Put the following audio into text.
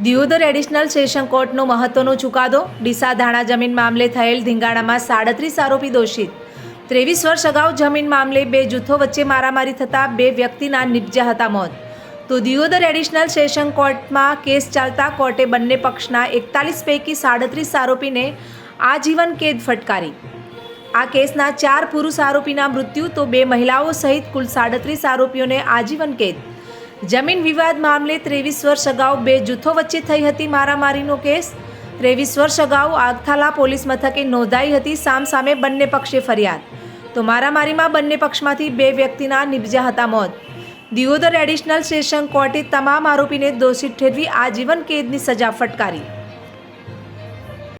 Deodar additional session કોર્ટનો મહત્વનો ચુકાદો. ડીસા ધાણા જમીન મામલે થયેલ ધીંગાણામાં 37 આરોપી દોષિત. 23 વર્ષ અગાઉ જમીન મામલે બે જૂથો વચ્ચે મારામારી થતાં બે વ્યક્તિના નિપજ્યા હતા મોત. તો દિયોદર એડિશનલ સેશન કોર્ટમાં કેસ ચાલતા કોર્ટે બંને પક્ષના 41 પૈકી 37 આરોપીને આજીવન કેદ ફટકારી. આ કેસના 4 પુરુષ આરોપીના મૃત્યુ તો 2 મહિલાઓ સહિત કુલ 37 આરોપીઓને આજીવન કેદ. જમીન વિવાદ મામલે 23 વર્ષ અગાઉ બે જૂથો વચ્ચે થઈ હતી મારામારીનો કેસ. 23 વર્ષ અગાઉ આગથાલા પોલીસ મથકે નોંધાઈ હતી સામસામે બંને પક્ષે ફરિયાદ. તો મારામારીમાં બંને પક્ષમાંથી બે વ્યક્તિના નિપજ્યા હતા મોત. દિયોદર એડિશનલ સેશન કોર્ટે તમામ આરોપીને દોષિત ઠેરવી આજીવન કેદની સજા ફટકારી.